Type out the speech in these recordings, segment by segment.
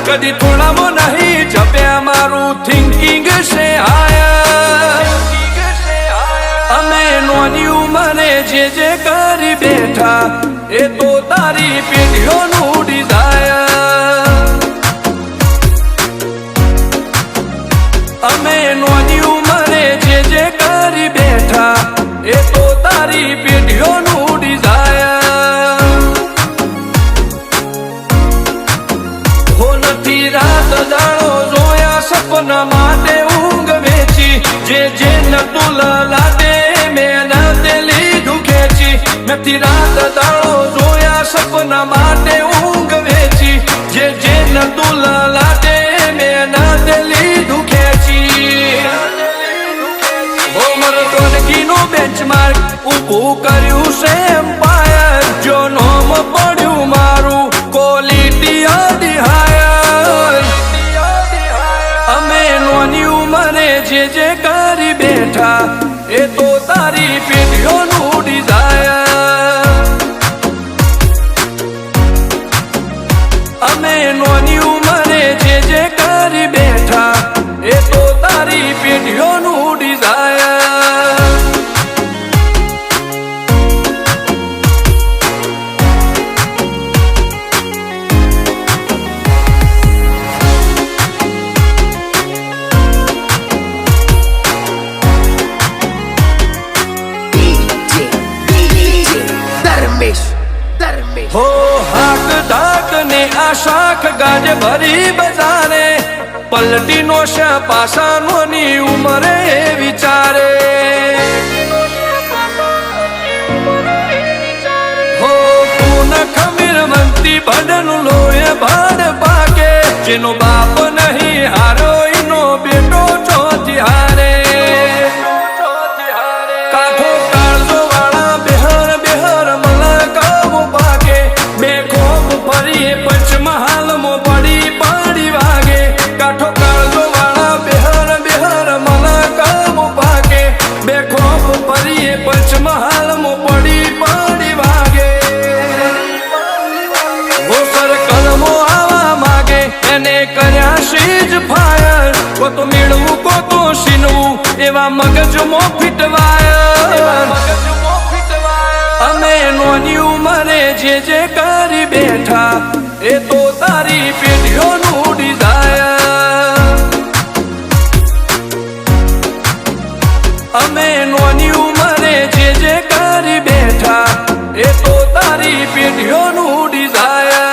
कदी थोड़ा मो नहीं जप्या मारू थिंकिंग से आया अमे नोनी उमरे जे करी बैठा ए तो तारी पेढ़ियों नु डिजायर अमे नोनी उमरे जे करी बैठा ए तो तारी पेढ़ियों नु डिजायर रात जाणो जोया सपना माटे ऊंघ वेची जे नतुल लाटे में दिली दुखेची नथी रात जाणो जोया सपना माटे ऊंघ वेची जे नतुल लाटे में दिली दुखेची होमर टोनकी नो बेंचमार्क ऊभू कर्यु से एम्पायर जो नोम पड्यु मारू क्वॉलिटी आदि हायर अमे नोनी उमरे जे करी बैठा ए तो तारी पेढ़ियों नु डिजायर अमे नोनी उमरे जे करी बैठा ए तो तारी पेढ़ियों नु डिजायर हो हाक डाक ने आशाख गाज भरी बजारे पलटी नोशा पासा नोनी उमरे विचारे हो पून खमीर मंती बदन लोए भाड़ पाके जिनो बाप नहीं हारो इनो बेटो चौथी हारे काठो काळजो वाला बेहर बेहर मला कामो पाके बेखोफ फरिए पंचमहाल मो बड़ी पाड़ी वागे काठो काळजो वाला बेहर बेहर मला कामो पाके बेखोफ फरिए पंचमहाल मो बड़ी पाड़ी वागे वो सर्कल मो आवा मागे एने कर्या शीज फायर को तो मेळवू को तो शीनवू एवा मगज मो फिटवायर अमे नोनी उमरे जे करी बैठा ए तो तारी पेढ़ियों नु डिजायर अमे नोनी उमरे जे करी बैठा ए तो तारी पेढ़ियों नु डिजायर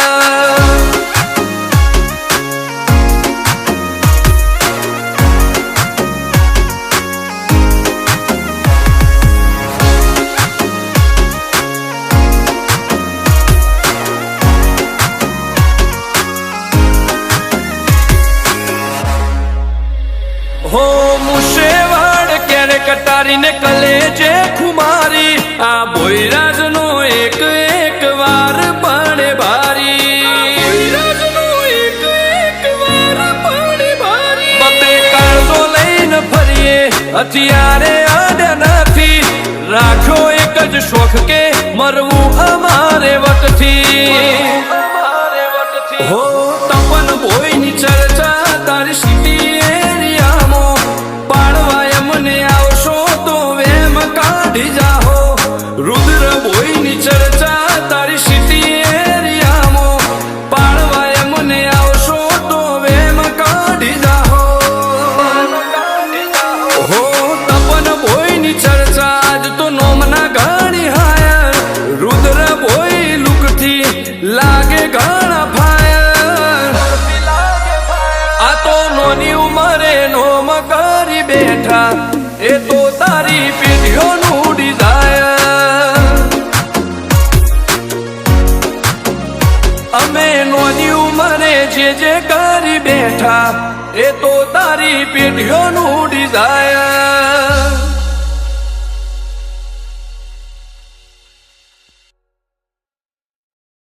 हो मुशेवाड़ क्यारे कटारी ने कलेजे खुमारी आ बोईराज नो एक एक वार पाणे भारी बते काळजो लईने फरिए हथियारे आड्या नथी राख्यो एक ज शोख के मरवू अमारे वटथी हो तपन भोईनी चर्चा तारी सिटी रुद्र भोईनी चर्चा तारी सिटी एरियामो पाळवाय मने आवशो तो वेम काढी जाहो हो तपन भोईनी चर्चा आज तो नोमना घणी हायर रुद्र भोई लुकथी लागे घणा फायर બેઠા એ તો તારી પેઢીઓનું ડિઝાયર અમે નોની ઉંમરે જે કરી બેઠા એ તો તારી પેઢીઓનું ડિઝાયર